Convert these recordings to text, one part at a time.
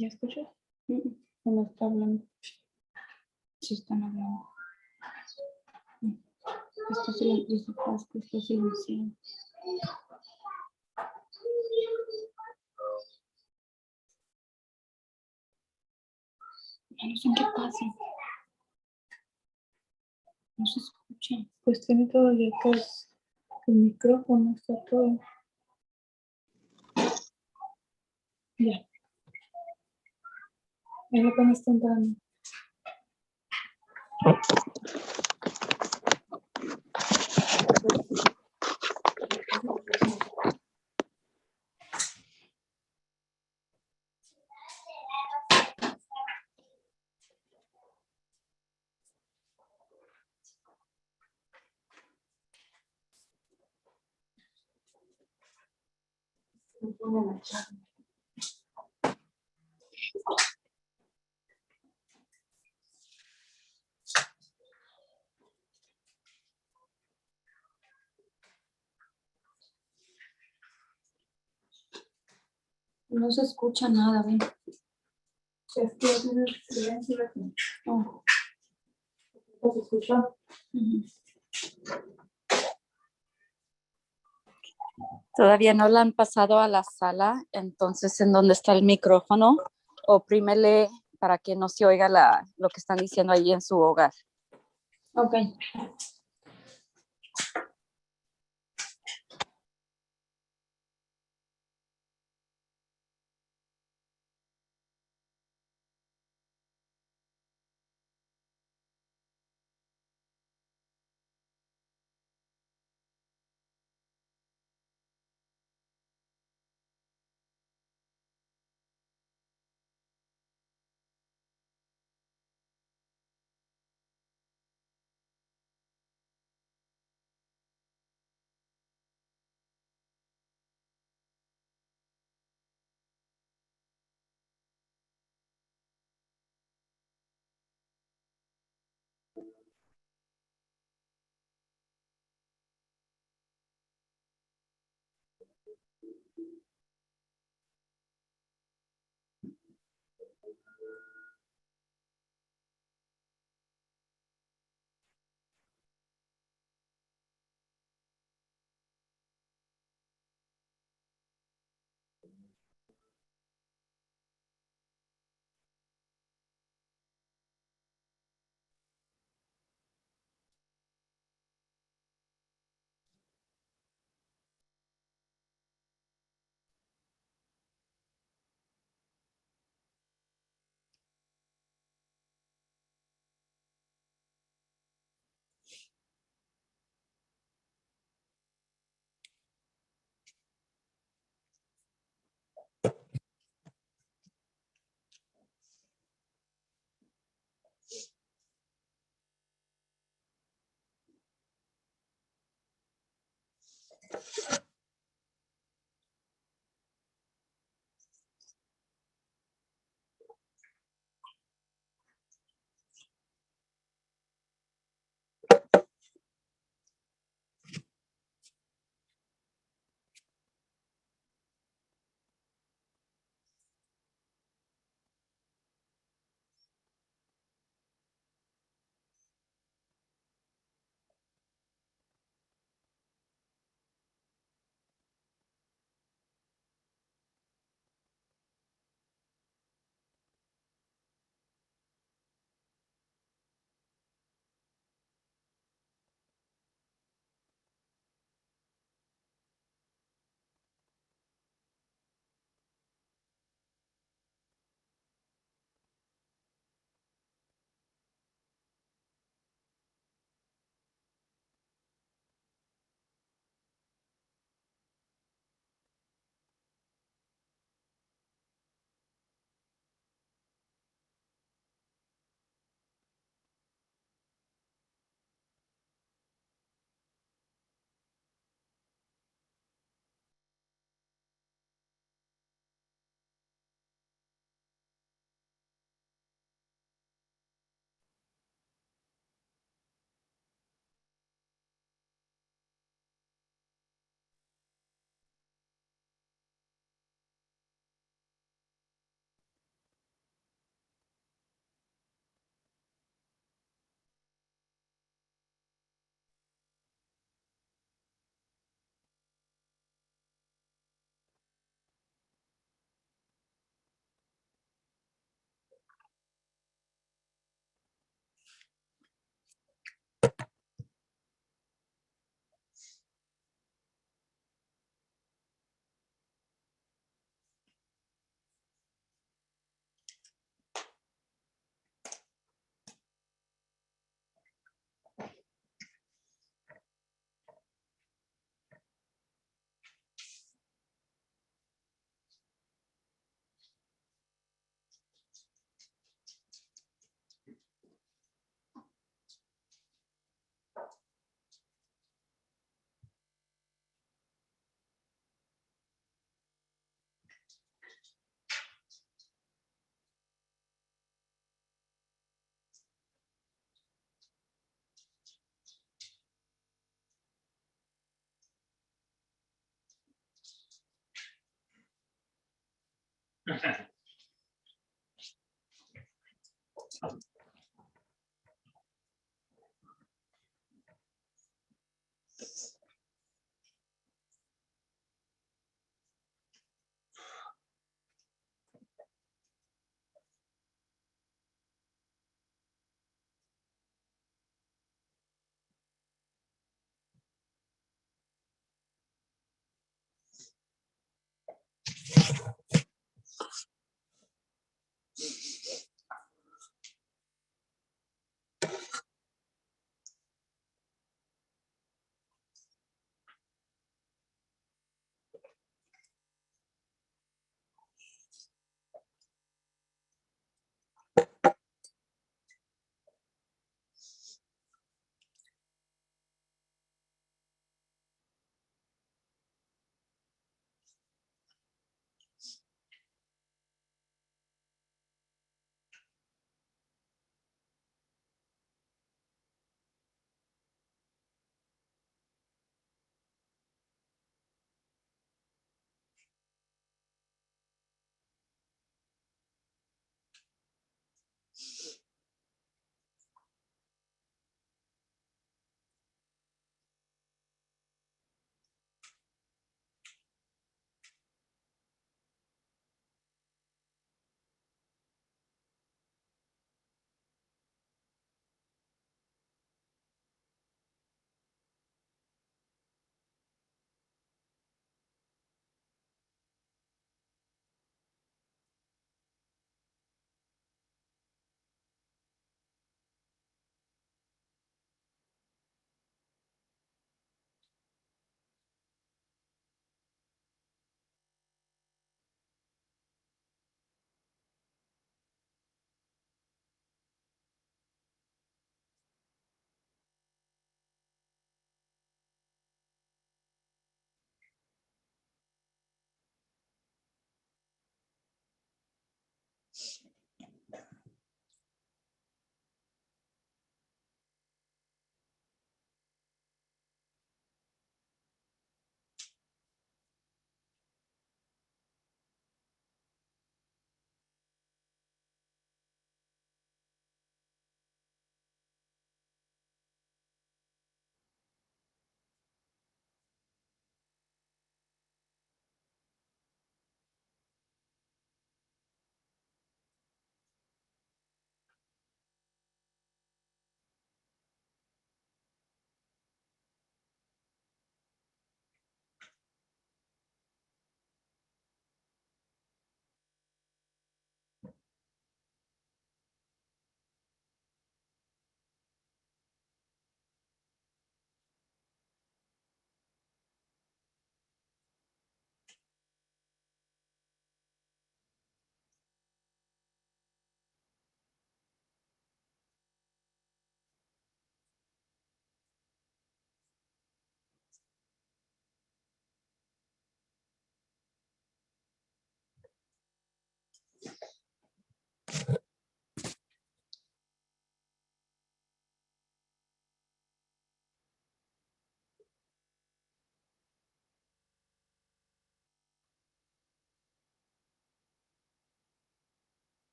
¿Ya escuchas? ¿O no está hablando? Sí están hablando. Está silencioso, Pasco, está silenciado. No sé qué pasa. No se escucha. Pues tiene todavía que el micrófono está todo. Ya. Es apenas está entrando. No se escucha nada, ven. Es que tiene silencio aquí. Oh. ¿No se escucha? Todavía no la han pasado a la sala, entonces en donde está el micrófono, oprímele para que no se oiga lo que están diciendo ahí en su hogar. Ok.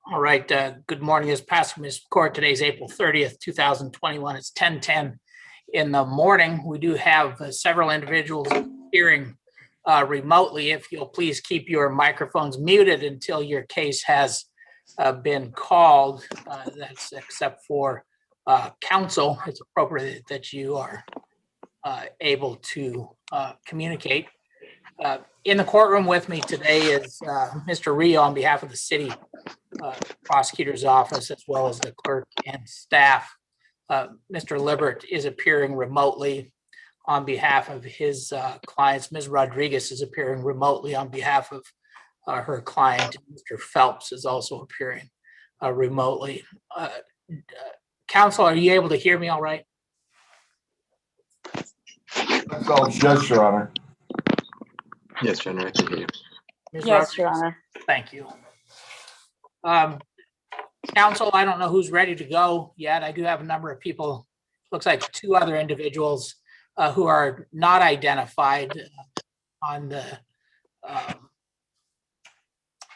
All right, good morning. This is Pasco Municipal Court. Today's April 30th, 2021. It's 10:10 in the morning. We do have several individuals hearing remotely. If you'll please keep your microphones muted until your case has been called. That's except for counsel. It's appropriate that you are able to communicate. In the courtroom with me today is Mr. Rio on behalf of the city prosecutor's office, as well as the clerk and staff. Mr. Libert is appearing remotely on behalf of his clients. Ms. Rodriguez is appearing remotely on behalf of her client. Mr. Phelps is also appearing remotely. Counsel, are you able to hear me all right? Phelps, yes, Your Honor. Yes, Your Honor, I can hear you. Ms. Yes, Your Rodriguez? Honor. Thank you. Counsel, I don't know who's ready to go yet. I do have a number of people, looks like two other individuals who are not identified on the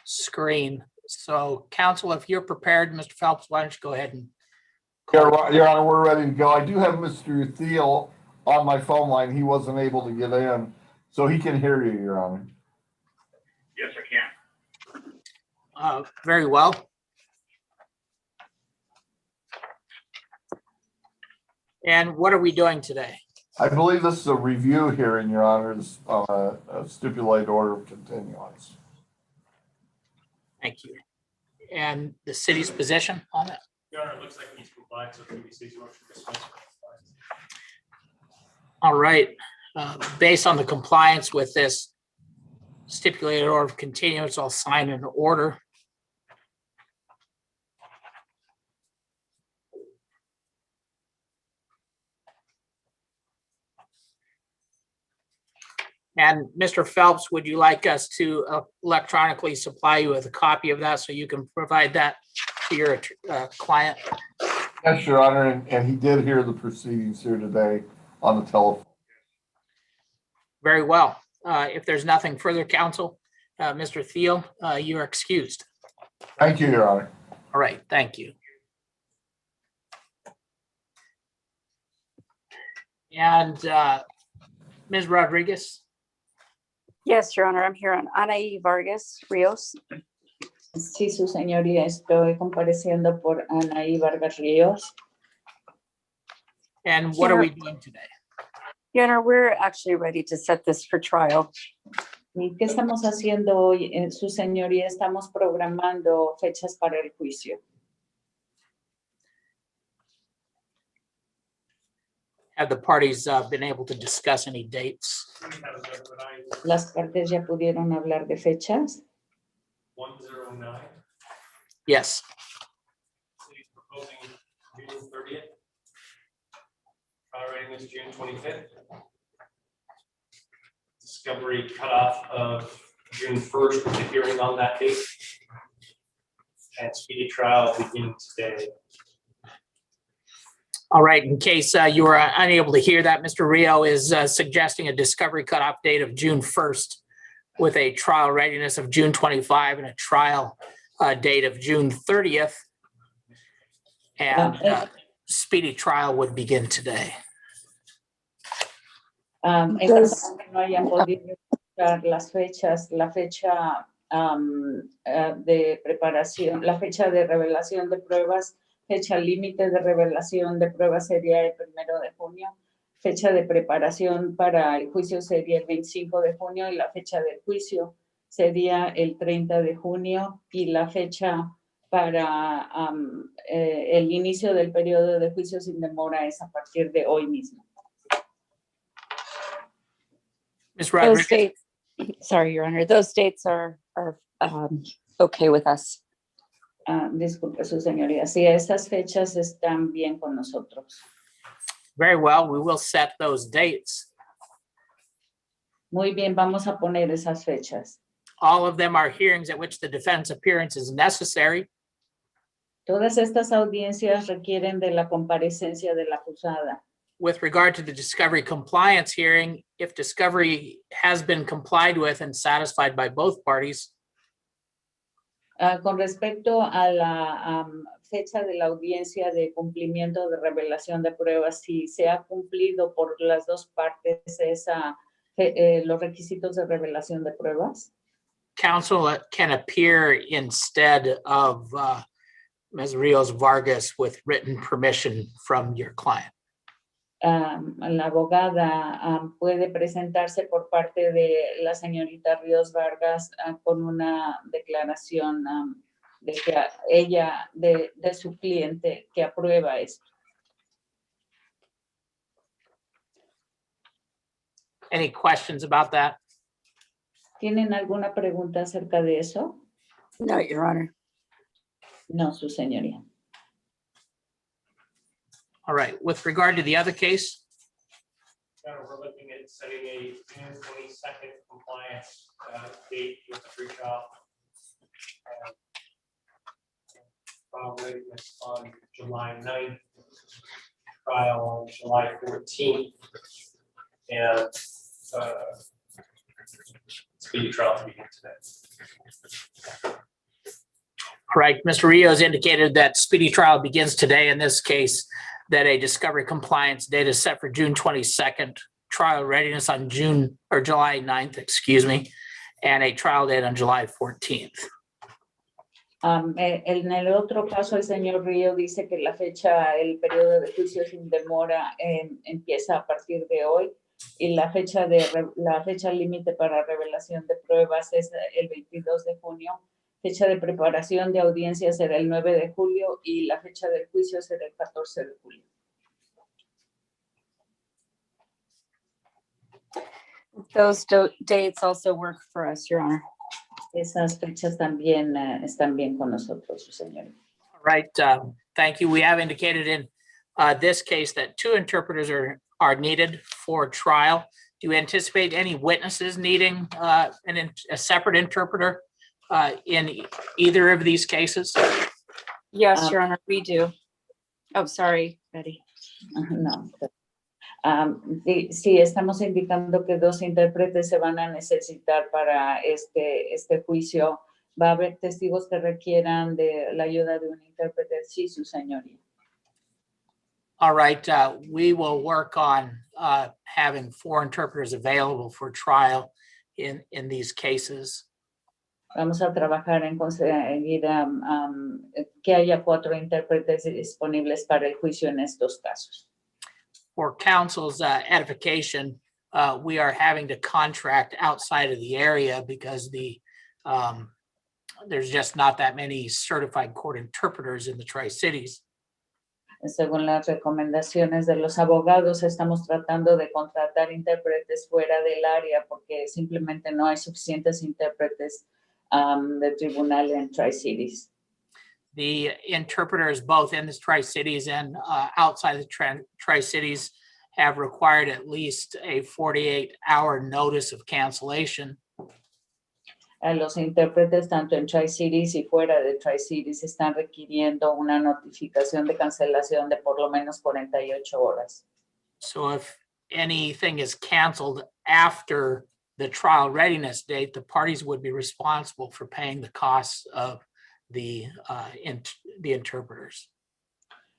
screen. So counsel, if you're prepared, Mr. Phelps, why don't you go ahead and. Your Honor, we're ready to go. I do have Mr. Thiel on my phone line. He wasn't able to get in, so he can hear you, Your Honor. Yes, I can. Very well. And what are we doing today? I believe this is a review hearing, Your Honors, on a stipulated order of continuance. Thank you. And the city's position on it? Your Honor, it looks like he's complied, so the city's motion to dismiss. All right. Based on the compliance with this stipulated order of continuance, I'll sign an order. And Mr. Phelps, would you like us to electronically supply you with a copy of that so you can provide that to your client? Yes, Your Honor, and he did hear the proceedings here today on the telephone. Very well. If there's nothing further, counsel, Mr. Thiel, you are excused. Thank you, Your Honor. All right, thank you. And Ms. Rodriguez? Yes, Your Honor, I'm here on Anaí Vargas Rios. Sí, su señoría, estoy compareciendo por Anaí Vargas Ríos. And what are we doing today? Your Honor, we're actually ready to set this for trial. ¿Y qué estamos haciendo hoy? Su señoría, estamos programando fechas para el juicio. Have the parties been able to discuss any dates? ¿Las partes ya pudieron hablar de fechas? 109. Yes. City's proposing June 30th. Trial rating is June 25th. Discovery cutoff of June 1st with the hearing on that date. And speedy trial begins today. All right, in case you were unable to hear that, Mr. Rio is suggesting a discovery cutoff date of June 1st with a trial readiness of June 25 and a trial date of June 30th. And speedy trial would begin today. En caso de que no hayan podido escuchar las fechas, la fecha de preparación, la fecha de revelación de pruebas, fecha límite de revelación de pruebas sería el 1 de junio, fecha de preparación para el juicio sería el 25 de junio y la fecha del juicio sería el 30 de junio y la fecha para el inicio del periodo de juicio sin demora es a partir de hoy mismo. Ms. Those Rodriguez? dates, sorry, Your Honor, those dates are okay with us. Disculpe, su señoría. Sí, estas fechas están bien con nosotros. Very well, we will set those dates. Muy bien, vamos a poner esas fechas. All of them are hearings at which the defense appearance is necessary. Todas estas audiencias requieren de la comparecencia de la acusada. With regard to the discovery compliance hearing, if discovery has been complied with and satisfied by both parties, Con respecto a la fecha de la audiencia de cumplimiento de revelación de pruebas, si se ha cumplido por las dos partes los requisitos de revelación de pruebas. Counsel can appear instead of Ms. Rios Vargas with written permission from your client. La abogada puede presentarse por parte de la señorita Ríos Vargas con una declaración de que ella, de su cliente, que aprueba esto. Any questions about that? ¿Tienen alguna pregunta acerca de eso? No, Your Honor. No, su señoría. All right, with regard to the other case, We're looking at setting a June 22nd compliance date with the pre-trial. Trial readiness on July 9th, trial on July 14th, and speedy trial to begin today. all right, Mr. Rios indicated that speedy trial begins today in this case, that a discovery compliance date is set for June 22nd, trial readiness on July 9th, excuse me, and a trial date on July 14th. En el otro caso, el señor Río dice que la fecha, el periodo de juicio sin demora empieza a partir de hoy y la fecha límite para revelación de pruebas es el 22 de junio. Fecha de preparación de audiencia será el 9 de julio y la fecha del juicio será el 14 de julio. Those dates also work for us, Your Honor. Esas fechas también están bien con nosotros, su señor. All right, thank you. We have indicated in this case that 2 interpreters are needed for trial. Do you anticipate any witnesses needing a separate interpreter in either of these cases? Yes, Your Honor, we do. Oh, sorry, Betty. No. Sí, estamos indicando que 2 intérpretes se van a necesitar para este juicio. ¿Va a haber testigos que requieran de la ayuda de un intérprete? Sí, su señoría. All right, we will work on having 4 interpreters available for trial in these cases. Vamos a trabajar en conseguir que haya 4 intérpretes disponibles para el juicio en estos casos. For counsel's edification, we are having to contract outside of the area because there's just not that many certified court interpreters in the Tri-Cities. Según las recomendaciones de los abogados, estamos tratando de contratar intérpretes fuera del área porque simplemente no hay suficientes intérpretes de tribunal en Tri-Cities. The interpreters both in the Tri-Cities and outside the Tri-Cities have required at least a 48-hour notice of cancellation. Los intérpretes tanto en Tri-Cities y fuera de Tri-Cities están requiriendo una notificación de cancelación de por lo menos 48 horas. So if anything is canceled after the trial readiness date, the parties would be responsible for paying the costs of the interpreters.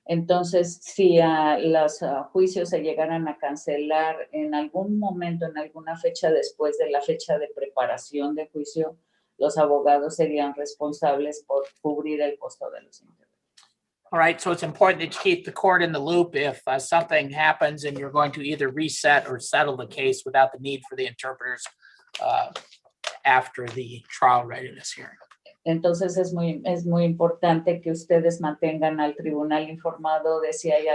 Entonces, si los juicios se llegaran a cancelar en algún momento, en alguna fecha después de la fecha de preparación de juicio, los abogados serían responsables por cubrir el costo de los intérpretes. All right, so it's important that you keep the court in the loop if something happens and you're going to either reset or settle the case without the need for the interpreters after the trial readiness hearing. Entonces es muy importante que ustedes mantengan al tribunal informado de si hay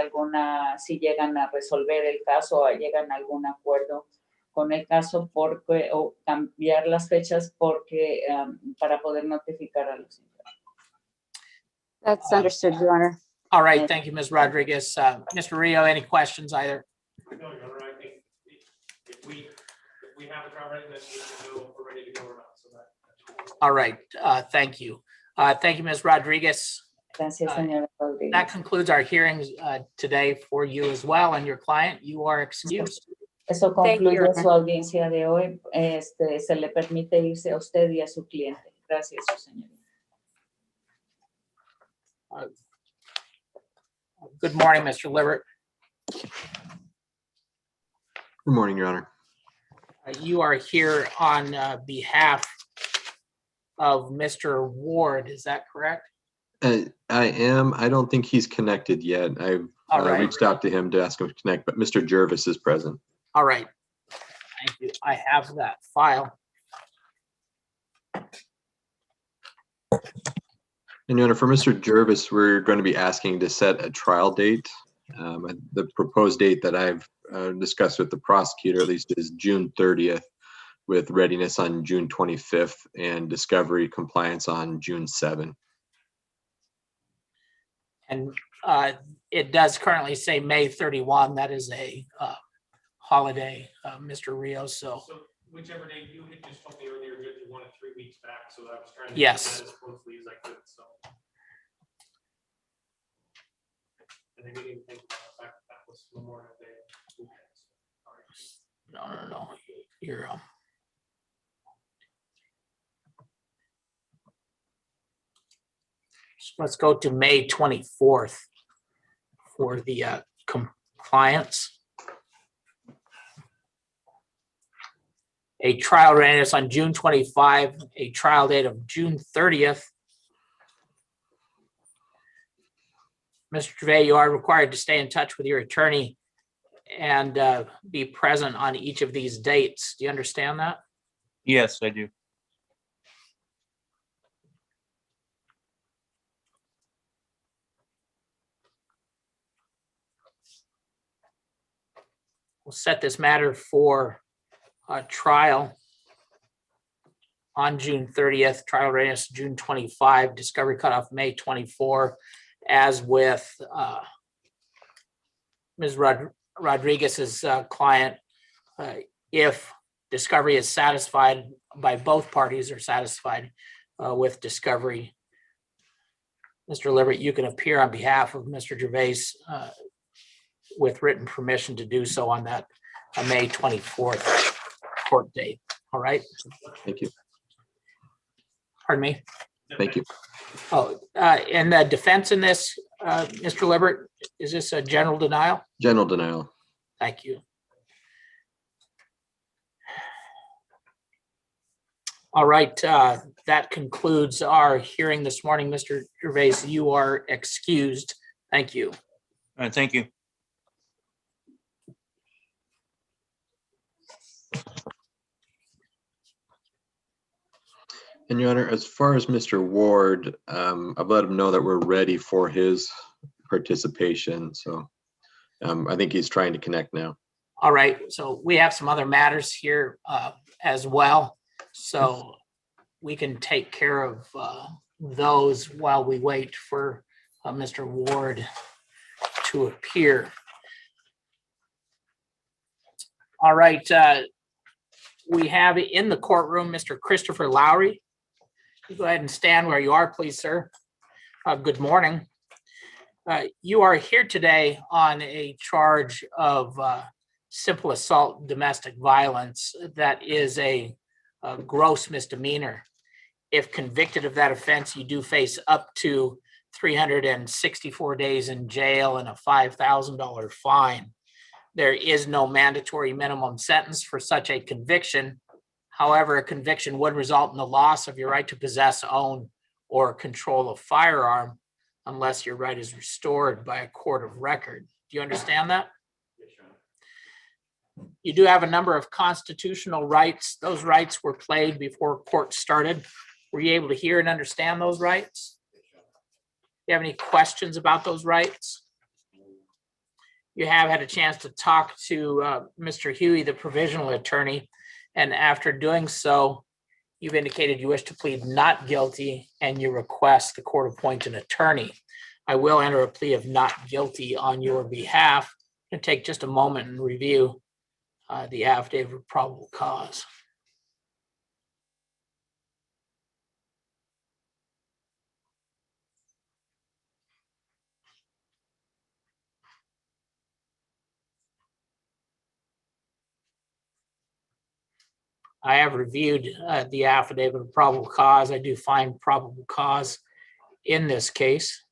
si llegan a resolver el caso o llegan a algún acuerdo con el caso o cambiar las fechas para poder notificar a los intérpretes. That's understood, Your Honor. All right, thank you, Ms. Rodriguez. Mr. Rio, any questions either? No, Your Honor, I think if we have a trial readiness, we can go, we're ready to go or not, so that. All right, thank you. Thank you, Ms. Rodriguez. Gracias, señora Rodríguez. That concludes our hearings today for you as well and your client. You are excused. Eso Thank you, Your concluye Honor. su audiencia de hoy. Se le permite irse a usted y a su cliente. Gracias, su señoría. Good morning, Mr. Libbert. Good morning, Your Honor. You are here on behalf of Mr. Ward, is that correct? I am. I don't think he's connected yet. I've All right. reached out to him to ask him to connect, but Mr. Jervis is present. All right. Thank you. I have that file. And Your Honor, for Mr. Jervis, we're going to be asking to set a trial date. The proposed date that I've discussed with the prosecutor, at least, is June 30th, with readiness on June 25th and discovery compliance on June 7th. And it does currently say May 31. That is a holiday, Mr. Rios. So So whichever day you had just told me earlier that you wanted 3 weeks back, so I was trying to. Yes. do that as closely as I could, so. And I didn't even think about the fact that was Memorial Day weekend. no. You're so let's go to May 24th for the compliance. A trial readiness on June 25, a trial date of June 30th. Mr. Gervais, you are required to stay in touch with your attorney and be present on each of these dates. Do you understand that? Yes, I do. We'll set this matter for trial on June 30th, trial readiness June 25, discovery cutoff May 24, as with Ms. Rodriguez's client. If discovery is satisfied by both parties are satisfied with discovery, Mr. Libbert, you can appear on behalf of Mr. Gervais with written permission to do so on that May 24th court date. All right. Thank you. Pardon me. Thank you. Oh, and the defense in this, Mr. Libbert, is this a general denial? General denial. Thank you. All right, that concludes our hearing this morning. Mr. Gervais, you are excused. Thank you. Thank you. And Your Honor, as far as Mr. Ward, I've let him know that we're ready for his participation. So I think he's trying to connect now. All right, so we have some other matters here as well. So we can take care of those while we wait for Mr. Ward to appear. All right, we have in the courtroom Mr. Christopher Lowry. You go ahead and stand where you are, please, sir. Good morning. You are here today on a charge of simple assault domestic violence that is a gross misdemeanor. If convicted of that offense, you do face up to 364 days in jail and a $5,000 fine. There is no mandatory minimum sentence for such a conviction. However, a conviction would result in the loss of your right to possess, own, or control a firearm unless your right is restored by a court of record. Do you understand that? You do have a number of constitutional rights. Those rights were played before court started. Were you able to hear and understand those rights? Do you have any questions about those rights? You have had a chance to talk to Mr. Huey, the provisional attorney, and after doing so, you've indicated you wish to plead not guilty and you request the court appoint an attorney. I will enter a plea of not guilty on your behalf and take just a moment and review the affidavit of probable cause. I have reviewed the affidavit of probable cause. I do find probable cause in this case.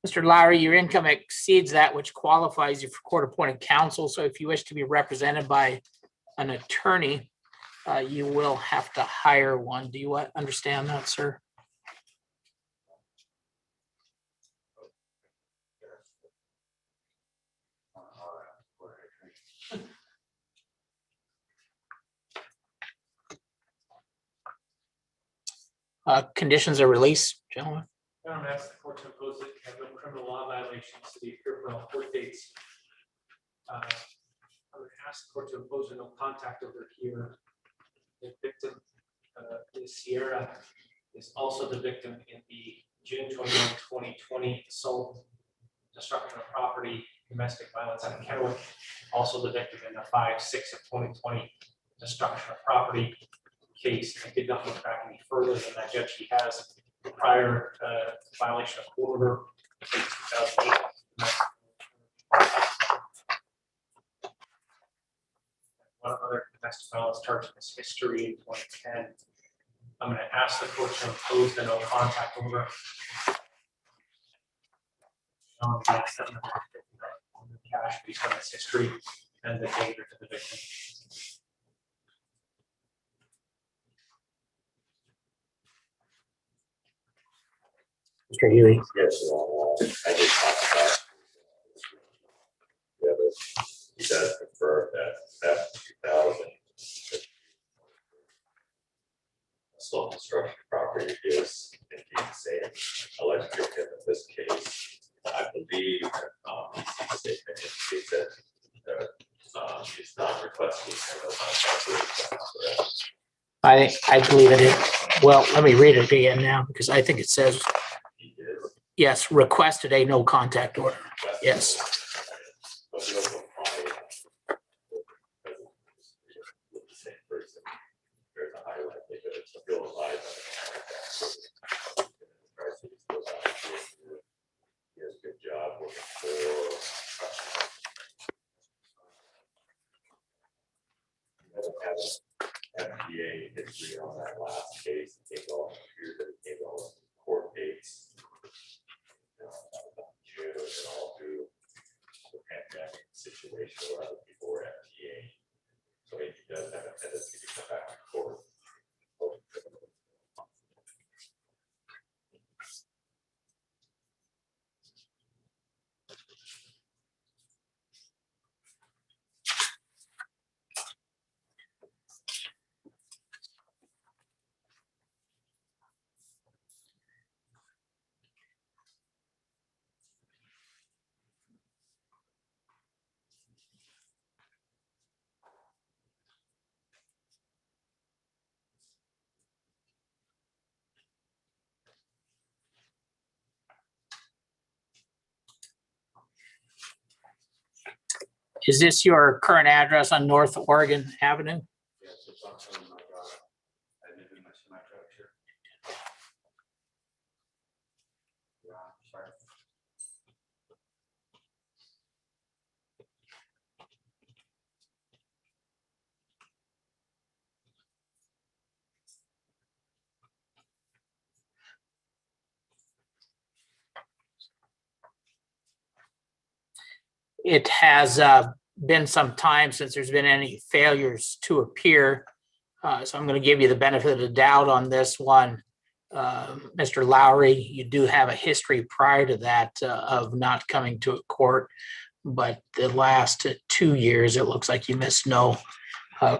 Mr. Lowry, your income exceeds that which qualifies you for court-appointed counsel. So if you wish to be represented by an attorney, you will have to hire one. Do you understand that, sir? Conditions of release, gentlemen. I'm gonna ask the court to impose it, have no criminal law violations to the criminal court dates. I'm gonna ask the court to impose a no contact order here. The victim, is Sierra, is also the victim in the June 21, 2020 assault, destruction of property, domestic violence out of Kennewick. Also the victim in the 5/6 of 2020 destruction of property case. I did not look back any further than that, Judge. He has the prior violation of court order, 2008. One other domestic violence charge in his history in 2010. I'm going to ask the court to impose the no contact order. Cash based on his history and the danger to the victim. Mr. Healy. Yes, I did talk about. Yeah, but he does prefer that 2000 assault destruction property is indeed the same alleged victim in this case. I believe the statement indicates that he's not requesting I believe it is. Well, let me read it again now because I think it says, yes, requested a no contact order. Yes. Good job working for FDA history on that last case. It appeared that it came on court dates. June and all through the pandemic situation right before FDA. So he does have a tendency to come back to court. Is this your current address on North Oregon Avenue? Yes, it's on my God. I live in my truck here. Yeah, sorry. It has been some time since there's been any failures to appear. So I'm going to give you the benefit of the doubt on this one. Mr. Lowry, you do have a history prior to that of not coming to a court, but the last 2 years, it looks like you missed no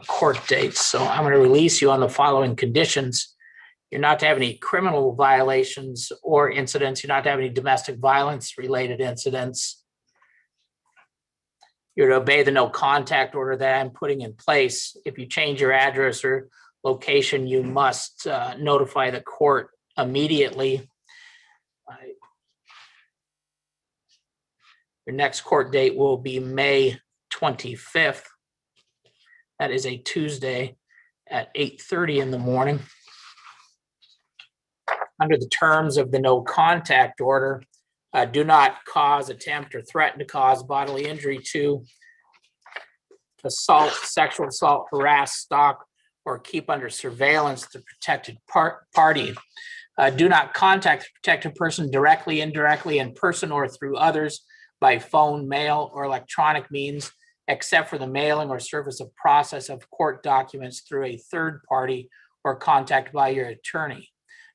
court dates. So I'm going to release you on the following conditions. You're not to have any criminal violations or incidents. You're not to have any domestic violence related incidents. You're to obey the no contact order that I'm putting in place. If you change your address or location, you must notify the court immediately. Your next court date will be May 25th. That is a Tuesday at 8:30 in the morning. Under the terms of the no contact order, do not cause, attempt, or threaten to cause bodily injury to, assault, sexual assault, harass, stalk, or keep under surveillance the protected party. Do not contact the protected person directly, indirectly, in person, or through others by phone, mail, or electronic means, except for the mailing or service of process of court documents through a third party or contact by your attorney.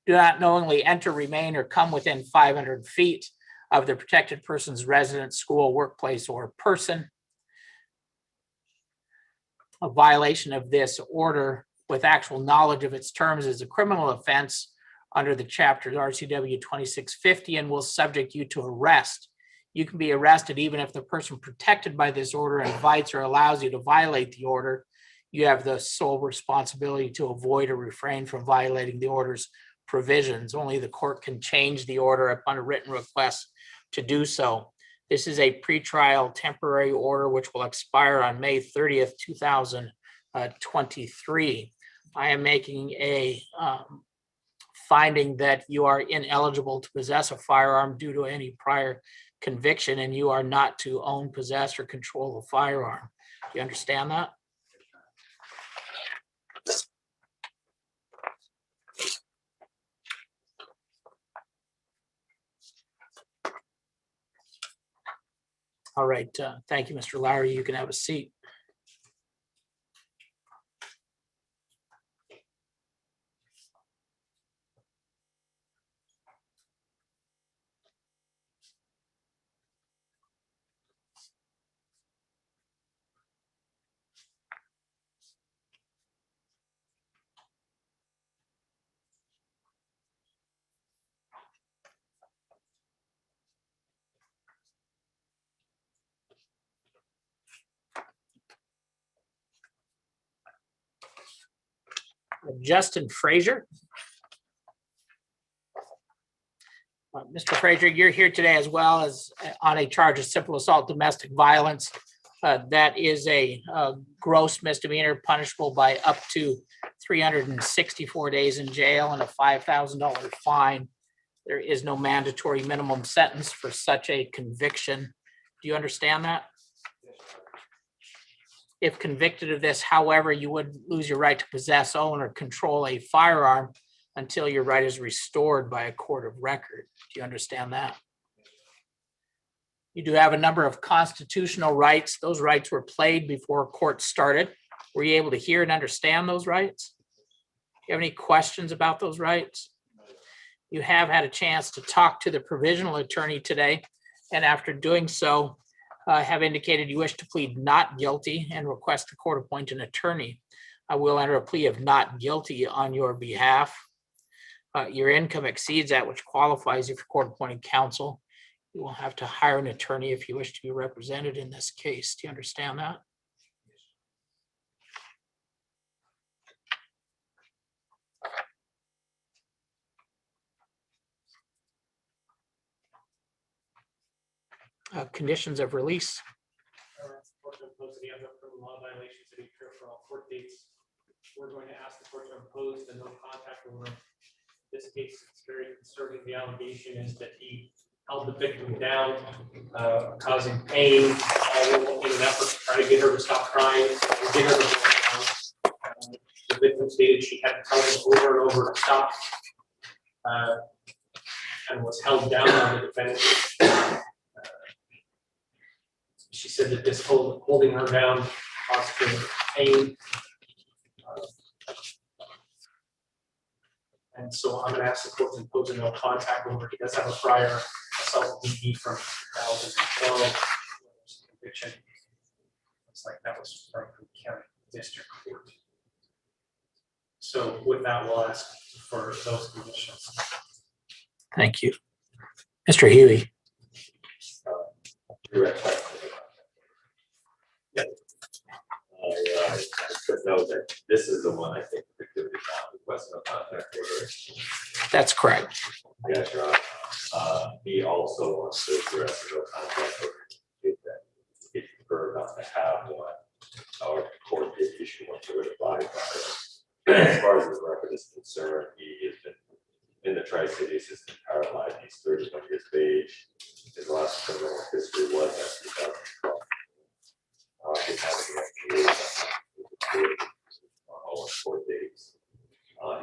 Do not knowingly enter, remain, or come within 500 feet of the protected person's residence, school, workplace, or person. A violation of this order with actual knowledge of its terms is a criminal offense under the chapter RCW 2650 and will subject you to arrest. You can be arrested even if the person protected by this order invites or allows you to violate the order. You have the sole responsibility to avoid or refrain from violating the order's provisions. Only the court can change the order upon a written request to do so. This is a pretrial temporary order which will expire on May 30th, 2023. I am making a finding that you are ineligible to possess a firearm due to any prior conviction, and you are not to own, possess, or control a firearm. Do you understand that? All right, thank you, Mr. Lowry. You can have a seat. Justin Frazier. Mr. Frazier, you're here today as well as on a charge of simple assault, domestic violence. That is a gross misdemeanor punishable by up to 364 days in jail and a $5,000 fine. There is no mandatory minimum sentence for such a conviction. Do you understand that? If convicted of this, however, you would lose your right to possess, own, or control a firearm until your right is restored by a court of record. Do you understand that? You do have a number of constitutional rights. Those rights were played before court started. Were you able to hear and understand those rights? Do you have any questions about those rights? You have had a chance to talk to the provisional attorney today, and after doing so, have indicated you wish to plead not guilty and request the court appoint an attorney. I will enter a plea of not guilty on your behalf. Your income exceeds that which qualifies you for court-appointed counsel. You will have to hire an attorney if you wish to be represented in this case. Do you understand that? Conditions of release. Court to impose any other criminal law violations that occur for all court dates. We're going to ask the court to impose the no contact order. In this case, it's very concerning. The allegation is that he held the victim down, causing pain, in an effort to try to get her to stop crying, and get her to calm down. The victim stated she had to tell him over and over to stop, and was held down on the defendant. She said that this holding her down caused her pain. And so I'm going to ask the court to impose a no contact order. He does have a prior assault DD from 2012 conviction. Looks like that was from the county district court. So with that, we'll ask for those conditions. Thank you. Mr. Huey. I should note that this is the one I think the victim did not request no contact order. That's correct. Yes, Your Honor. He also wants to address the no contact order. He preferred not to have one. Our court did issue one to abide by it. As far as the record is concerned, he has been in the Tri-Cities, has been paralyzed. He's 31 years of age. His last criminal history was at 2012. All court dates.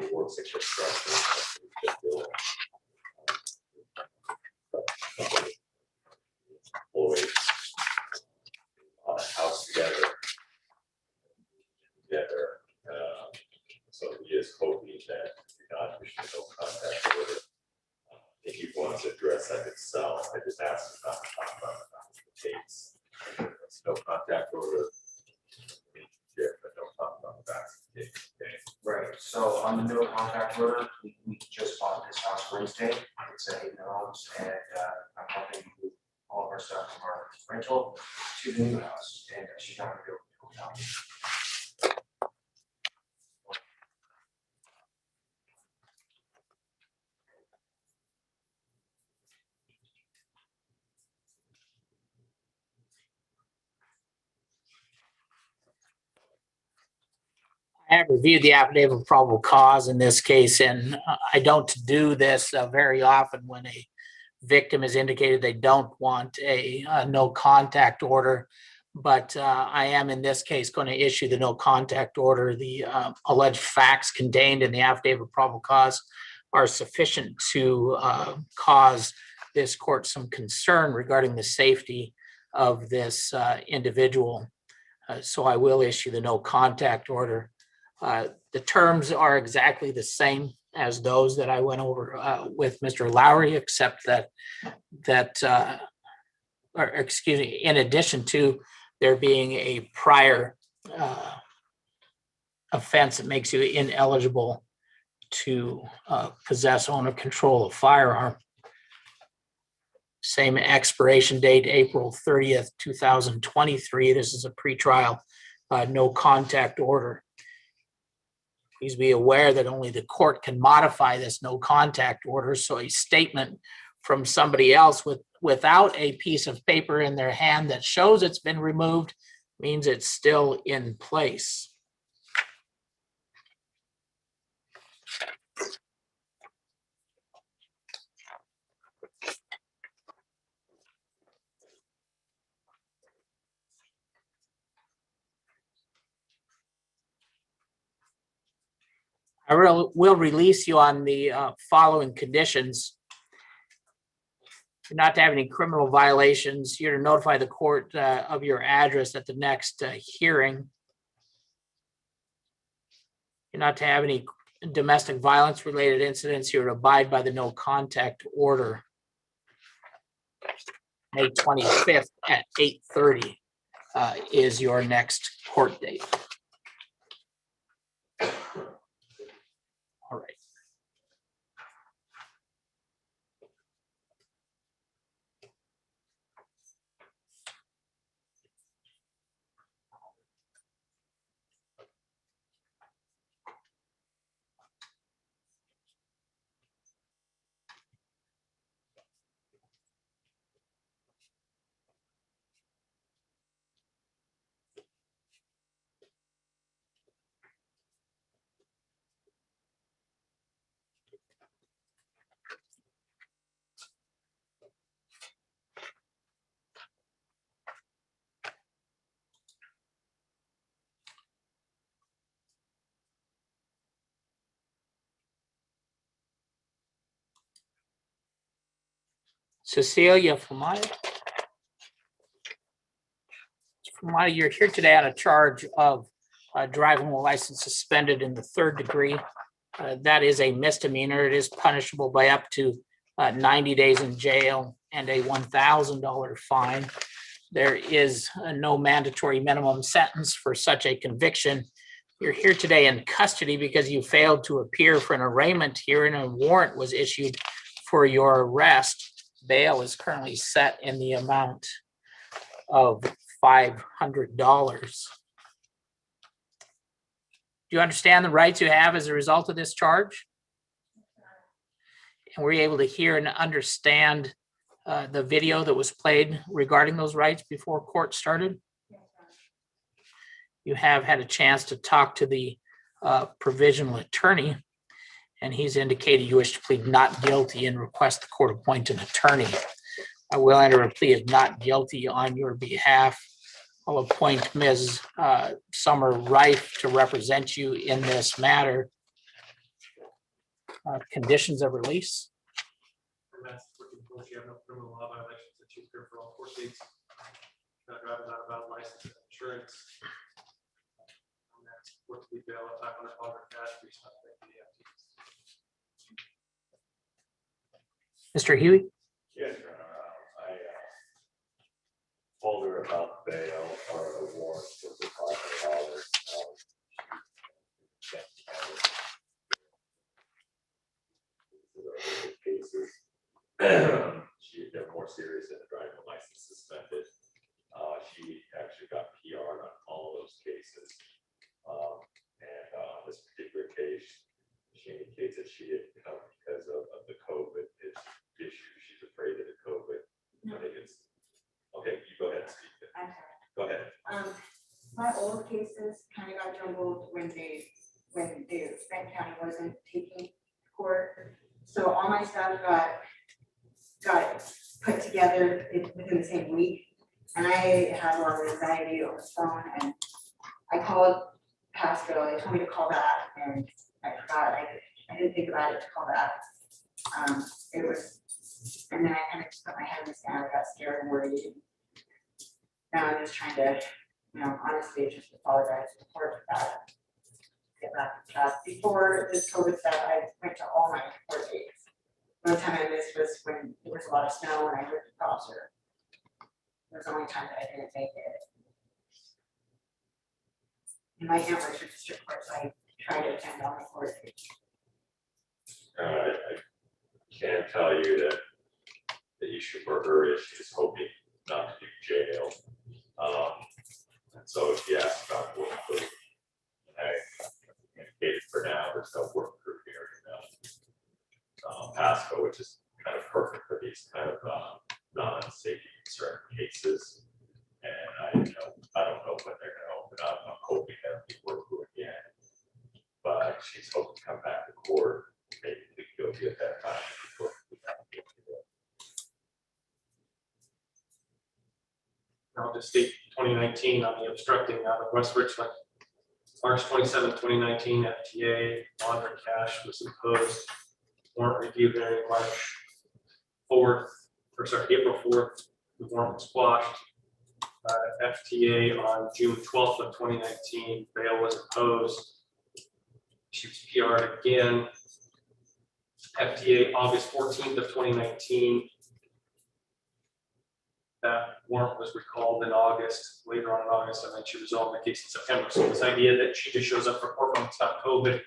He works at construction. Employees on a house together. So he is hoping that not issue no contact order. If he wants to address that itself, I just asked him not to talk about the case. It's no contact order. Yeah, but don't talk about the back of the case. Okay. Right, so on the no contact order, we just bought this house Wednesday, it's a house, and I'm helping move all of our stuff from our rental to the new house, and she's not gonna be able to go down. I have reviewed the affidavit of probable cause in this case, and I don't do this very often when a victim has indicated they don't want a no contact order. But I am in this case going to issue the no contact order. The alleged facts contained in the affidavit of probable cause are sufficient to cause this court some concern regarding the safety of this individual. So I will issue the no contact order. The terms are exactly the same as those that I went over with Mr. Lowry, except that in addition to there being a prior offense that makes you ineligible to possess, own, or control a firearm. Same expiration date, April 30th, 2023. This is a pretrial no contact order. Please be aware that only the court can modify this no contact order. So a statement from somebody else without a piece of paper in their hand that shows it's been removed means it's still in place. I will release you on the following conditions. You're not to have any criminal violations. You're to notify the court of your address at the next hearing. You're not to have any domestic violence related incidents. You're to abide by the no contact order. May 25th at 8:30 is your next court date. All right. Cecilia Flamaya, you're here today on a charge of driving a license suspended in the 3rd degree. That is a misdemeanor. It is punishable by up to 90 days in jail and a $1,000 fine. There is no mandatory minimum sentence for such a conviction. You're here today in custody because you failed to appear for an arraignment hearing and a warrant was issued for your arrest. Bail is currently set in the amount of $500. Do you understand the rights you have as a result of this charge? And were you able to hear and understand the video that was played regarding those rights before court started? You have had a chance to talk to the provisional attorney, and he's indicated you wish to plead not guilty and request the court appoint an attorney. I will enter a plea of not guilty on your behalf. I'll appoint Ms. Summer Rife to represent you in this matter. conditions of release. And that's working towards you have no criminal law violations that you appear for all court dates. Not driving out of valid license and insurance. And that's what we bail at $500 cash. Mr. Huey? Yes, Your Honor. I told her about bail or a warrant for the $500. Cases. They're more serious than a driving license suspended. She actually got PR on all of those cases. And on this particular case, she indicates that she didn't come because of the COVID issue. She's afraid of the COVID. I think it's, okay, you go ahead and speak. I'm sorry. Go ahead. My old cases kind of got jumbled when the Benton County wasn't taking court. So all my stuff got put together within the same week. And I had a lot of anxiety over the phone, and I called Pasco. They told me to call back, and I forgot. I didn't think about it to call back. And then I kind of just put my head in the sand. I got scared and worried. Now I'm just trying to, honestly, just apologize to the court for that. Get back on track. Before this COVID stuff, I went to all my court dates. The only time I missed was when there was a lot of snow and I lived in Prosser. It was the only time that I didn't make it. And my aunt works for district court, so I try to attend all my court dates. I can tell you that the issue for her is she's hoping not to do jail. And so if you ask about work group, I indicated for now, there's no work group here in Pasco, which is kind of perfect for these kind of non-safety concern cases. And I don't know when they're going to open up. I'm hoping that we work group again. But she's hoping to come back to court. Maybe we can go get that time. I'll just state 2019 on the obstructing out of West Richland. March 27, 2019, FTA bond or cash was imposed. Warrant review hearing April 4th. The warrant was squashed. FTA on June 12th of 2019, bail was imposed. She was PR'd again. FTA August 14th of 2019. That warrant was recalled in August, later on in August, and then she resolved the case in September. So this idea that she just shows up for court when it's not COVID,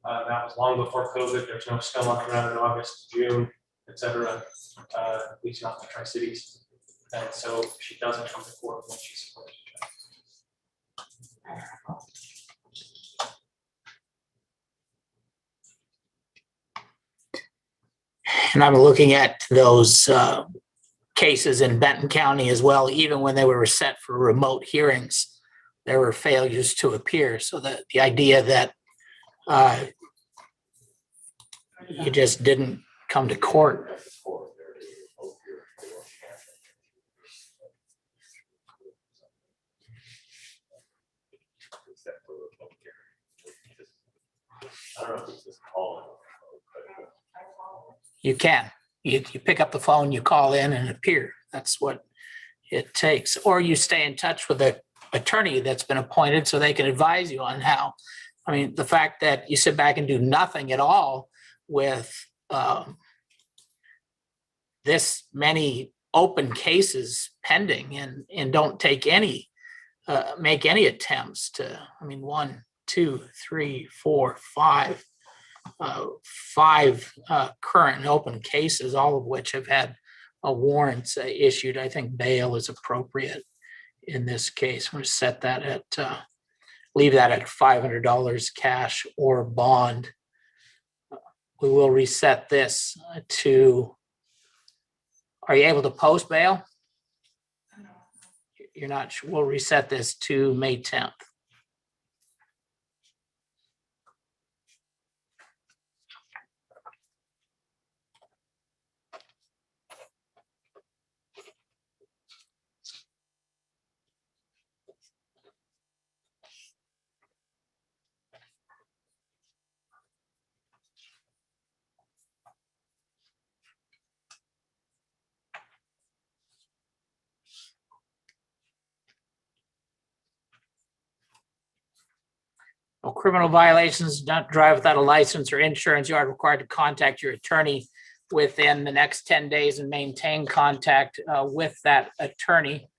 that was long before COVID. There's no snow on the ground in August, June, etc. At least not in the Tri-Cities. And so she doesn't come to court when she's supposed to. And I'm looking at those cases in Benton County as well. Even when they were set for remote hearings, there were failures to appear. So that the idea that you just didn't come to court. I don't know if it's just calling. You can. You pick up the phone, you call in and appear. That's what it takes. Or you stay in touch with the attorney that's been appointed so they can advise you on how. I mean, the fact that you sit back and do nothing at all with this many open cases pending and don't take any, make any attempts to, 1, 2, 3, 4, 5, 5 current and open cases, all of which have had a warrant issued. I think bail is appropriate in this case. I'm going to set that at, leave that at $500 cash or bond. We will reset this to, are you able to post bail? You're not, we'll reset this to May 10th. criminal violations, not drive without a license or insurance, you are required to contact your attorney within the next 10 days and maintain contact with that attorney.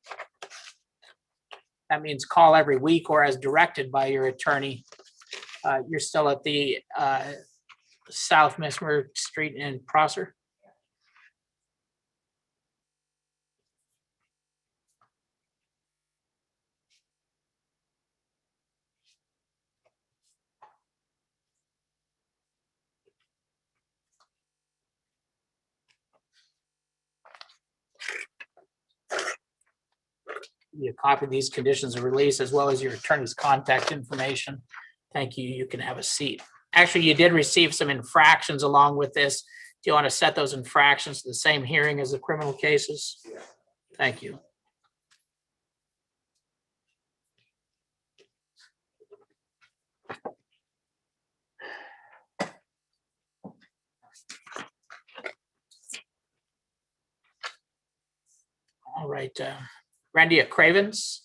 That means call every week or as directed by your attorney. You're still at the South Mesmer Street in Prosser. You copy these conditions of release as well as your attorney's contact information. Thank you. You can have a seat. Actually, you did receive some infractions along with this. Do you want to set those infractions to the same hearing as the criminal cases? Thank you. All right, Randy Cravens.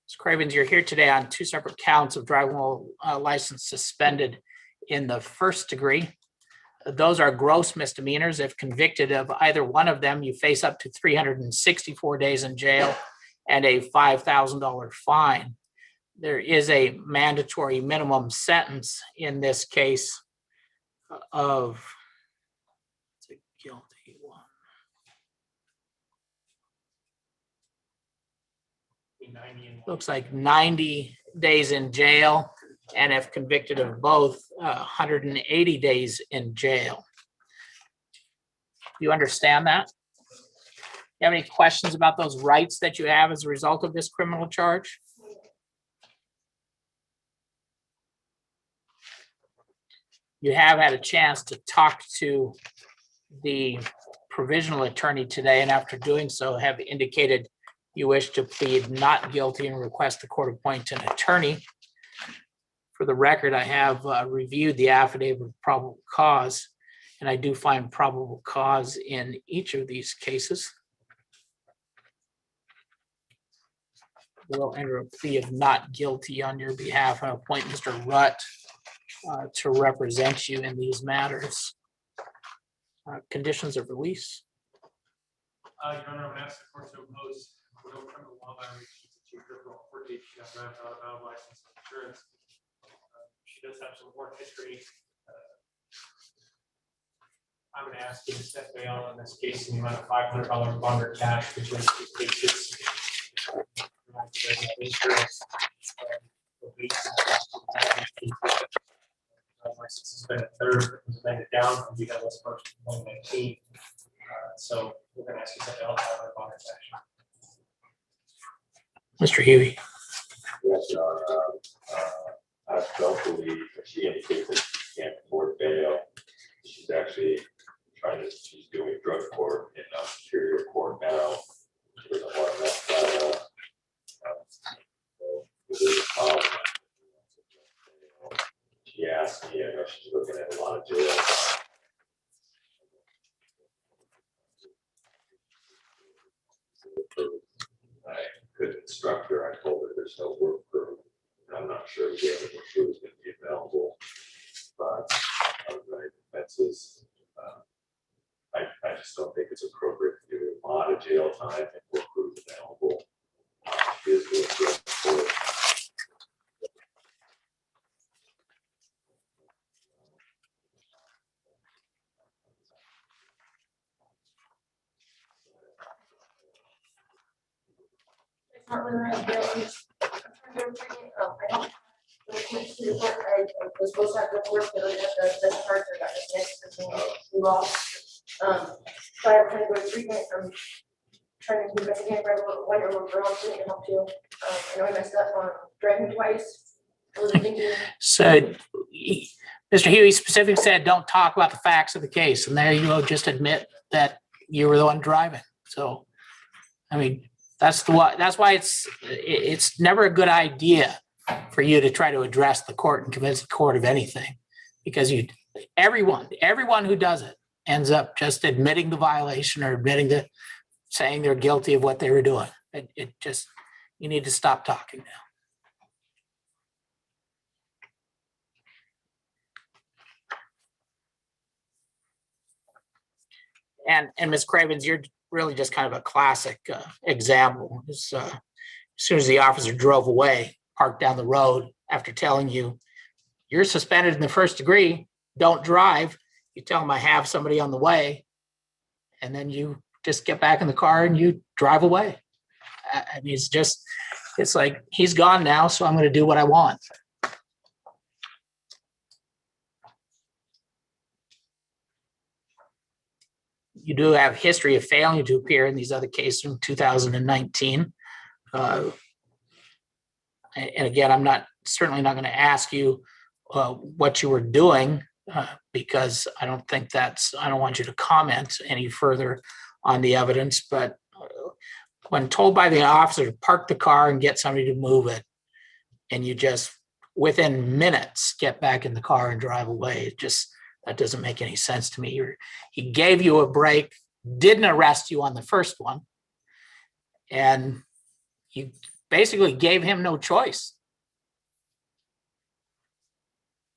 Ms. Cravens, you're here today on 2 separate counts of driving while license suspended in the first degree. Those are gross misdemeanors. If convicted of either one of them, you face up to 364 days in jail and a $5,000 fine. There is a mandatory minimum sentence in this case of it's a guilty one. Looks like 90 days in jail, and if convicted of both, 180 days in jail. Do you understand that? You have any questions about those rights that you have as a result of this criminal charge? You have had a chance to talk to the provisional attorney today, and after doing so, have indicated you wish to plead not guilty and request the court appoint an attorney. For the record, I have reviewed the affidavit of probable cause, and I do find probable cause in each of these cases. We'll enter a plea of not guilty on your behalf and appoint Mr. Rutt to represent you in these matters. Conditions of release. Your Honor, I'm asking the court to impose no criminal law violations that you criminal court date. She has not out of bound license and insurance. She does have some work history. I'm going to ask you to set bail on this case in the amount of $500 bond or cash between 2 cases. Insurance. License has been a third, it was amended down from you guys first 2019. So we're going to ask you to set bail on bond or cash. Mr. Huey. Yes, Your Honor. I don't believe she indicates that she can't afford bail. She's actually she's doing drug court in Superior Court now. She doesn't want to mess that up. She asked me, I know she's looking at a lot of jail. I could instruct her. I told her there's no work crew. I'm not sure if she was going to be available, but other defenses, I just don't think it's appropriate to do a lot of jail time if work crew is available. She is doing drug court. Not really right there. I was supposed to have to work, but the charger got dismissed and we lost. So I'm trying to go to treatment. I'm trying to do again for a wonder what girl can help you. I know I messed up on driving twice. I was thinking. So Mr. Huey specifically said, don't talk about the facts of the case. And there you go, just admit that you were the one driving. So, I mean, that's why it's never a good idea for you to try to address the court and convince the court of anything, because everyone who does it ends up just admitting the violation or saying they're guilty of what they were doing. You need to stop talking now. And Ms. Cravens, you're really just kind of a classic example. As soon as the officer drove away, parked down the road after telling you, you're suspended in the first degree, don't drive. You tell him I have somebody on the way, and then you just get back in the car and you drive away. I mean, it's like, he's gone now, so I'm going to do what I want. You do have history of failing to appear in these other cases from 2019. And again, I'm certainly not going to ask you what you were doing because I don't want you to comment any further on the evidence. But when told by the officer to park the car and get somebody to move it, and you just within minutes get back in the car and drive away, that doesn't make any sense to me. He gave you a break, didn't arrest you on the first one, and you basically gave him no choice.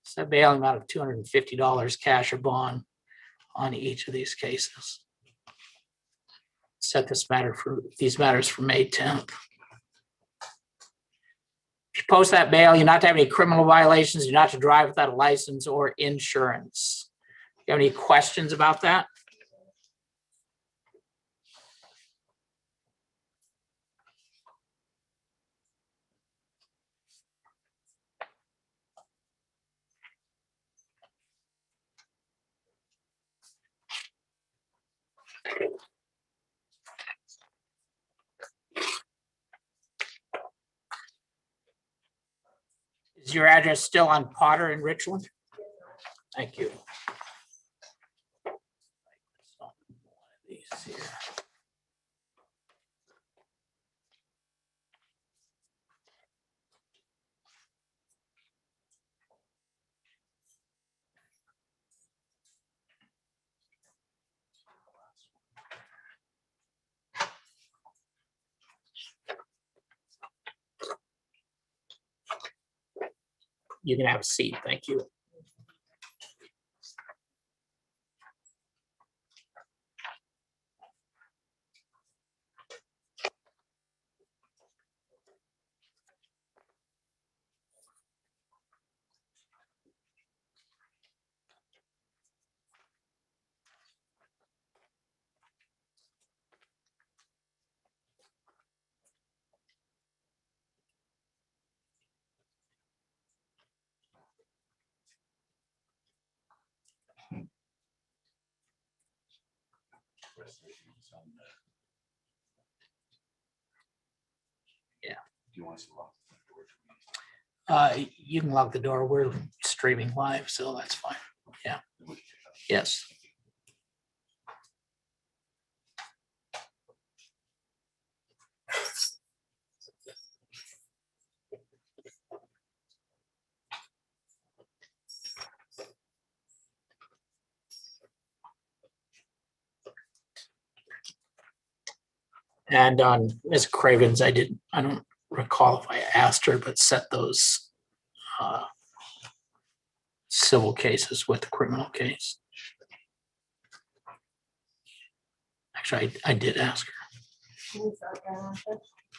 It's a bail amount of $250 cash or bond on each of these cases. Set these matters for May 10th. If you post that bail, you're not to have any criminal violations, you're not to drive without a license or insurance. Do you have any questions about that? Is your address still on Potter in Richland? Thank you. These here. You can have a seat. Thank you. Yeah. Do you want us to lock the door? You can lock the door. We're streaming live, so that's fine. Yeah. Yes. And on Ms. Cravens, I don't recall if I asked her, but set those civil cases with the criminal case. Actually, I did ask her.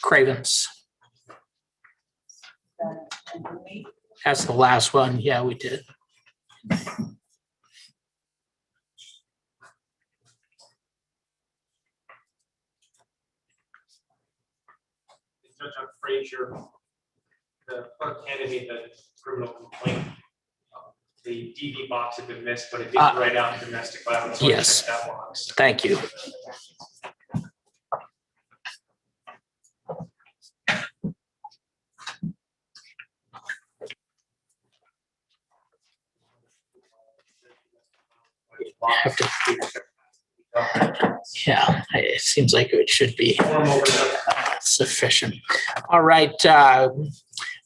Cravens. That's the last one. Yeah, we did. Judge Frazier, the clerk handed me the criminal complaint. The DD box had been missed, but it didn't write out domestic violence. So yes. I checked that box. Thank you. Yeah, it seems like it should be sufficient. All right.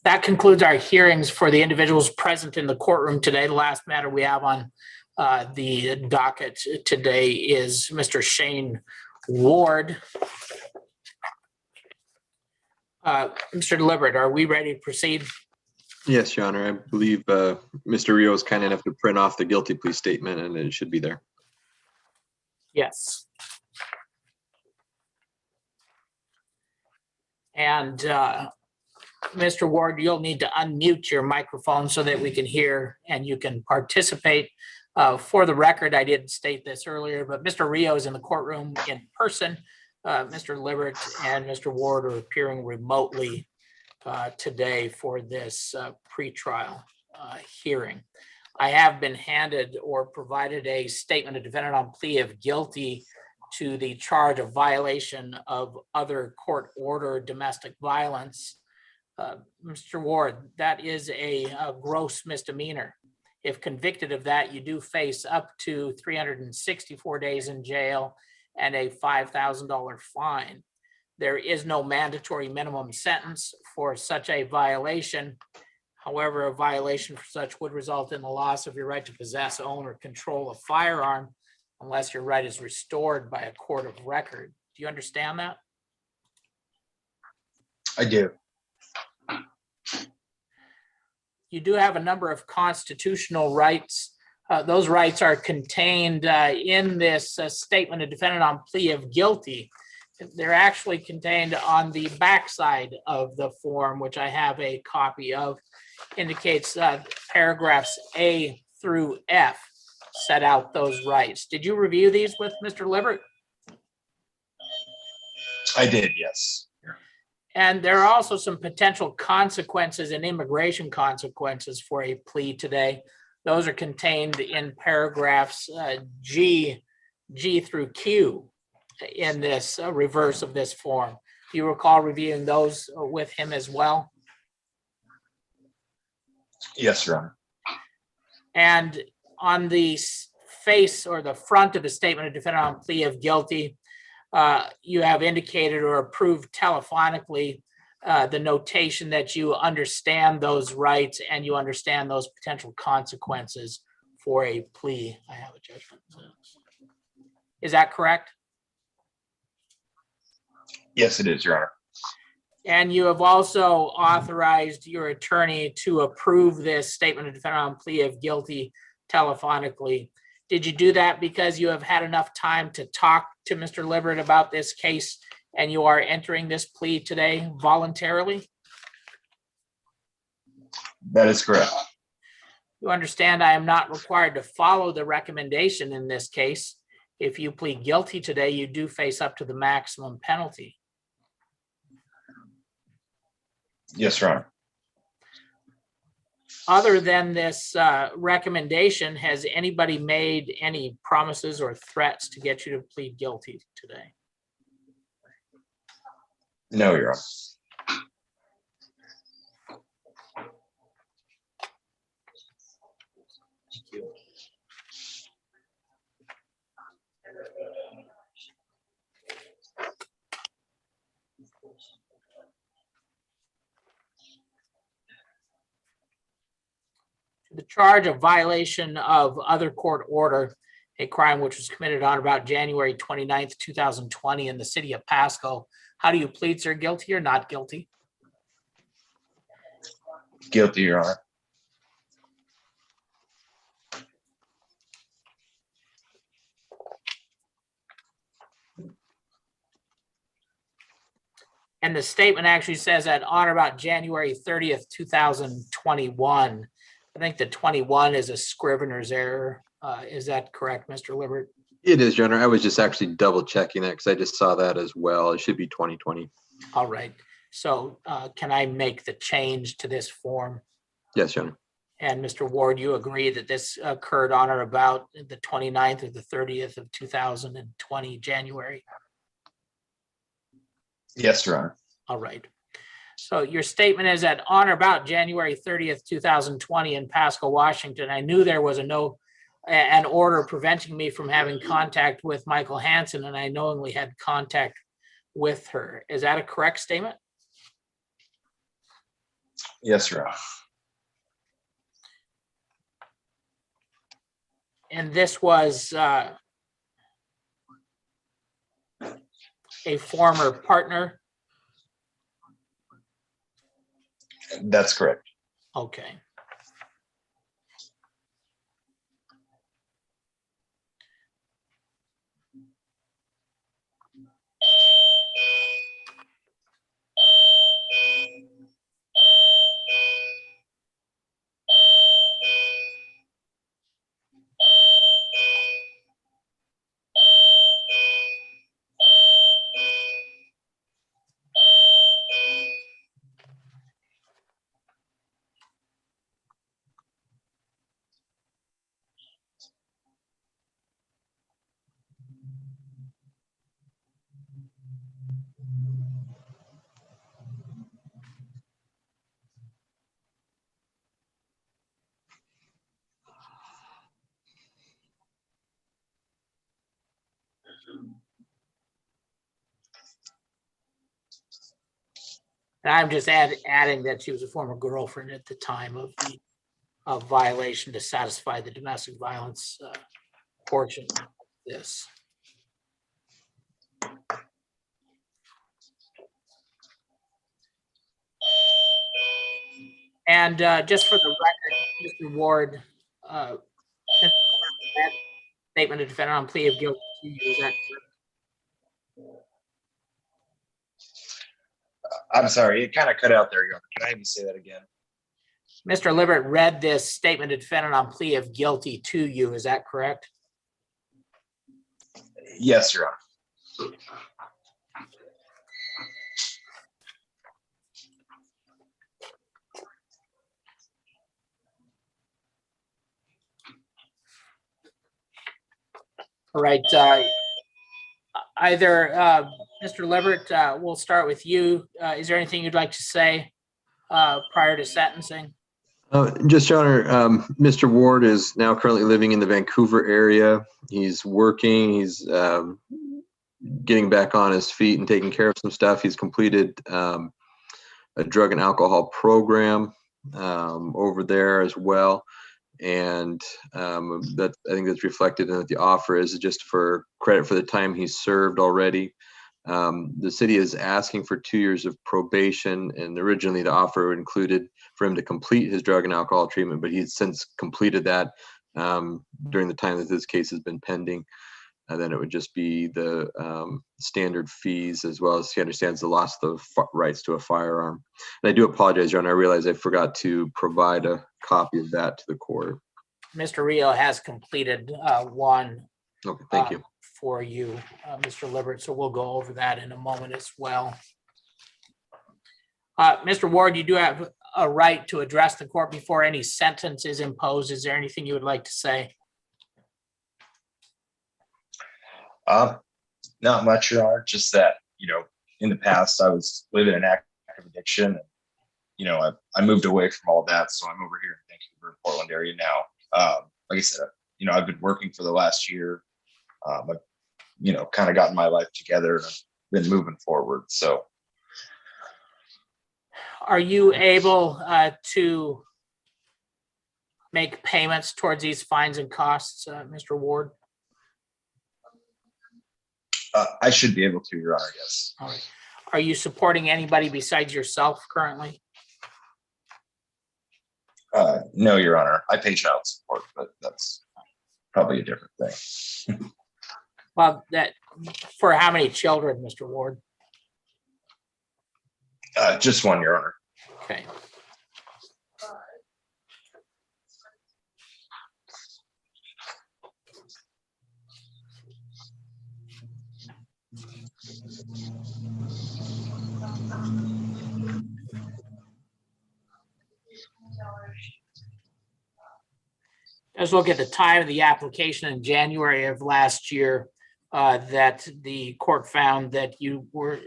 That concludes our hearings for the individuals present in the courtroom today. The last matter we have on the docket today is Mr. Shane Ward. Mr. Deliberate, are we ready to proceed? Yes, Your Honor. I believe Mr. Rio is kind enough to print off the guilty plea statement, and it should be there. Yes. And Mr. Ward, you'll need to unmute your microphone so that we can hear and you can participate. For the record, I didn't state this earlier, but Mr. Rio is in the courtroom in person. Mr. Libbert and Mr. Ward are appearing remotely today for this pretrial hearing. I have been handed or provided a statement of defendant on plea of guilty to the charge of violation of other court order domestic violence. Mr. Ward, that is a gross misdemeanor. If convicted of that, you do face up to 364 days in jail and a $5,000 fine. There is no mandatory minimum sentence for such a violation. However, a violation for such would result in the loss of your right to possess, own, or control a firearm unless your right is restored by a court of record. Do you understand that? I do. You do have a number of constitutional rights. Those rights are contained in this statement of defendant on plea of guilty. They're actually contained on the backside of the form, which I have a copy of. Indicates paragraphs A through F set out those rights. Did you review these with Mr. Libbert? I did, yes. And there are also some potential consequences and immigration consequences for a plea today. Those are contained in paragraphs G through Q in this reverse of this form. Do you recall reviewing those with him as well? Yes, Your Honor. And on the face or the front of the statement of defendant on plea of guilty, you have indicated or approved telephonically the notation that you understand those rights and you understand those potential consequences for a plea. I have a judgment. Is that correct? Yes, it is, Your Honor. And you have also authorized your attorney to approve this statement of defendant on plea of guilty telephonically. Did you do that because you have had enough time to talk to Mr. Libbert about this case and you are entering this plea today voluntarily? That is correct. You understand I am not required to follow the recommendation in this case. If you plead guilty today, you do face up to the maximum penalty. Yes, Your Honor. Other than this recommendation, has anybody made any promises or threats to get you to plead guilty today? No, Your Honor. Thank you. The charge of violation of other court order, a crime which was committed on about January 29th, 2020 in the city of Pasco. How do you plead, sir? Guilty or not guilty? Guilty, Your Honor. And the statement actually says that on or about January 30th, 2021. I think the 21 is a scrivener's error. Is that correct, Mr. Libbert? It is, Your Honor. I was just actually double checking that because I just saw that as well. It should be 2020. All right. So can I make the change to this form? Yes, Your Honor. And Mr. Ward, you agree that this occurred on or about the 29th or the 30th of 2020, January? Yes, Your Honor. All right. So your statement is that on or about January 30th, 2020 in Pasco, Washington, I knew there was an order preventing me from having contact with Michael Hansen, and I knowingly had contact with her. Is that a correct statement? Yes, Your Honor. And this was a former partner? That's correct. Okay. And I'm just adding that she was a former girlfriend at the time of the violation to satisfy the domestic violence portion of this. And just for the record, Mr. Ward, that statement of defendant on plea of guilty to you, is that correct? I'm sorry, it kind of cut out there, Your Honor. Can I have you say that again? Mr. Libbert read this statement of defendant on plea of guilty to you, is that correct? Yes, Your Honor. All right. Either Mr. Libbert, we'll start with you. Is there anything you'd like to say prior to sentencing? Just, Your Honor, Mr. Ward is now currently living in the Vancouver area. He's working. He's getting back on his feet and taking care of some stuff. He's completed a drug and alcohol program over there as well. And that, I think that's reflected in what the offer is, just for credit for the time he's served already. The city is asking for 2 years of probation, and originally the offer included for him to complete his drug and alcohol treatment, but he's since completed that during the time that this case has been pending. And then it would just be the standard fees, as well as he understands the loss of the rights to a firearm. And I do apologize, Your Honor, I realize I forgot to provide a copy of that to the court. Mr. Rio has completed one Okay, thank you. for you, Mr. Libbert, so we'll go over that in a moment as well. Mr. Ward, you do have a right to address the court before any sentence is imposed. Is there anything you would like to say? Not much, Your Honor, just that, in the past I was living an active addiction. And, I moved away from all that. So I'm over here in Vancouver, Portland area now. Like I said, I've been working for the last year. I've, kind of gotten my life together and I've been moving forward. So. Are you able to make payments towards these fines and costs, Mr. Ward? I should be able to, Your Honor, yes. All right. Are you supporting anybody besides yourself currently? No, Your Honor. I pay child support, but that's probably a different thing. Well, that for how many children, Mr. Ward? Just one, Your Honor. Okay. Let's look at the time of the application in January of last year, that the court found that you were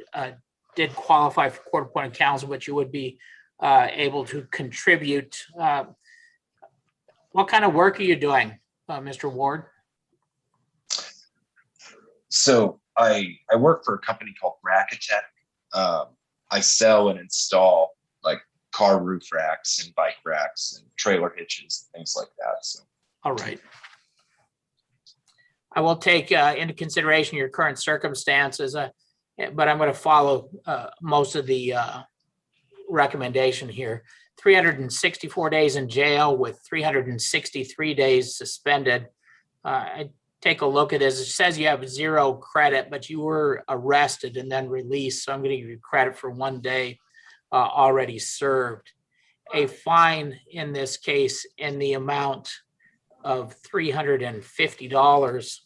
did qualify for court-appointed counsel, but you would be able to contribute. What kind of work are you doing, Mr. Ward? So I work for a company called Rackatech. I sell and install like car roof racks and bike racks and trailer hitches, things like that. So. All right. I will take into consideration your current circumstances, but I'm going to follow most of the recommendation here. 364 days in jail with 363 days suspended. I take a look at this. It says you have 0 credit, but you were arrested and then released. So I'm going to give you credit for 1 day already served. A fine in this case in the amount of $350,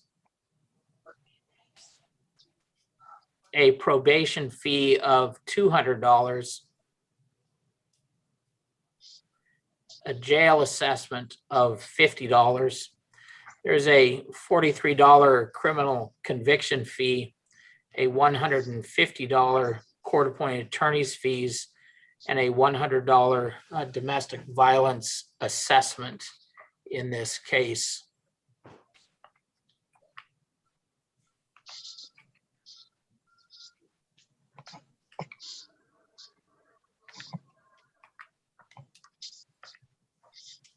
a probation fee of $200, a jail assessment of $50, There's a $43 criminal conviction fee, a $150 court-appointed attorney's fees, and a $100 domestic violence assessment in this case.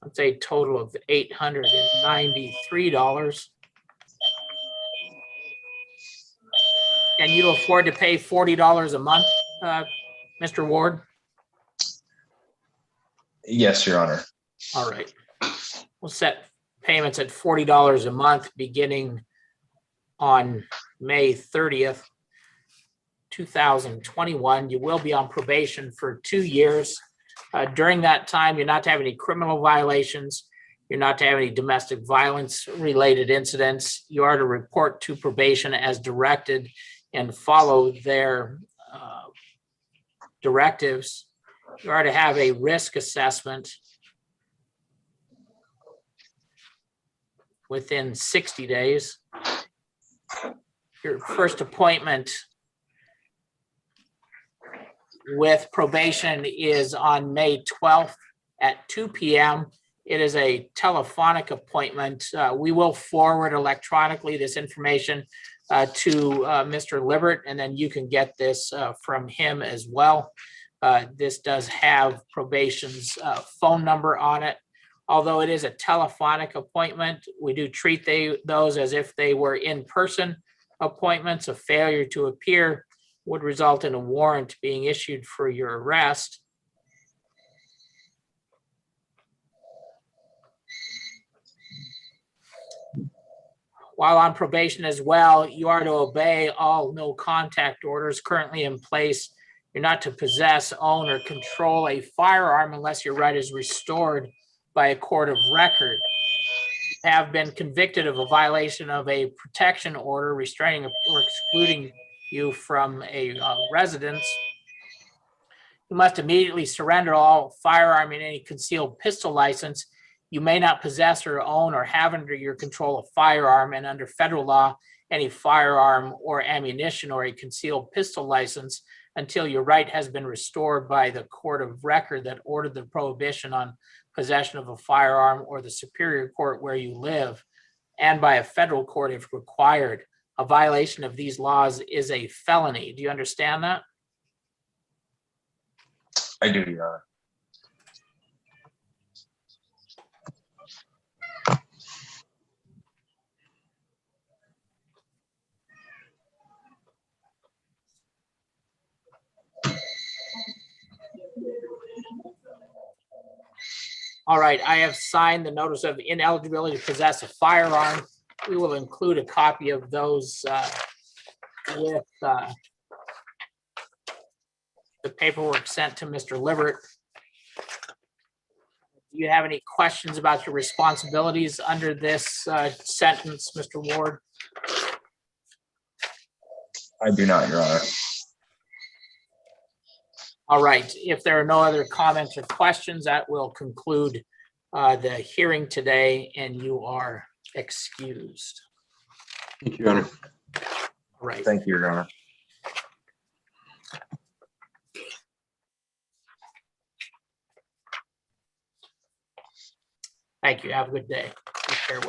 That's a total of $893. Can you afford to pay $40 a month, Mr. Ward? Yes, Your Honor. All right. We'll set payments at $40 a month beginning on May 30th, 2021. You will be on probation for 2 years. During that time, you're not to have any criminal violations. You're not to have any domestic violence related incidents. You are to report to probation as directed and follow their directives. You are to have a risk assessment within 60 days. Your first appointment with probation is on May 12th at 2 p.m. It is a telephonic appointment. We will forward electronically this information to Mr. Libbert, and then you can get this from him as well. This does have probation's phone number on it. Although it is a telephonic appointment, we do treat those as if they were in-person appointments. A failure to appear would result in a warrant being issued for your arrest. While on probation as well, you are to obey all no contact orders currently in place. You're not to possess, own, or control a firearm unless your right is restored by a court of record. Have been convicted of a violation of a protection order restraining or excluding you from a residence. You must immediately surrender all firearm and any concealed pistol license. You may not possess or own or have under your control a firearm, and under federal law, any firearm or ammunition or a concealed pistol license until your right has been restored by the court of record that ordered the prohibition on possession of a firearm, or the superior court where you live, and by a federal court if required. A violation of these laws is a felony. Do you understand that? I do, Your Honor. All right, I have signed the notice of ineligibility to possess a firearm. We will include a copy of those with the paperwork sent to Mr. Libbert. Do you have any questions about your responsibilities under this sentence, Mr. Ward? I do not, Your Honor. All right, if there are no other comments or questions, that will conclude the hearing today, and you are excused. Thank you, Your Honor. All right. Thank you, Your Honor. Thank you. Have a good day. Take care.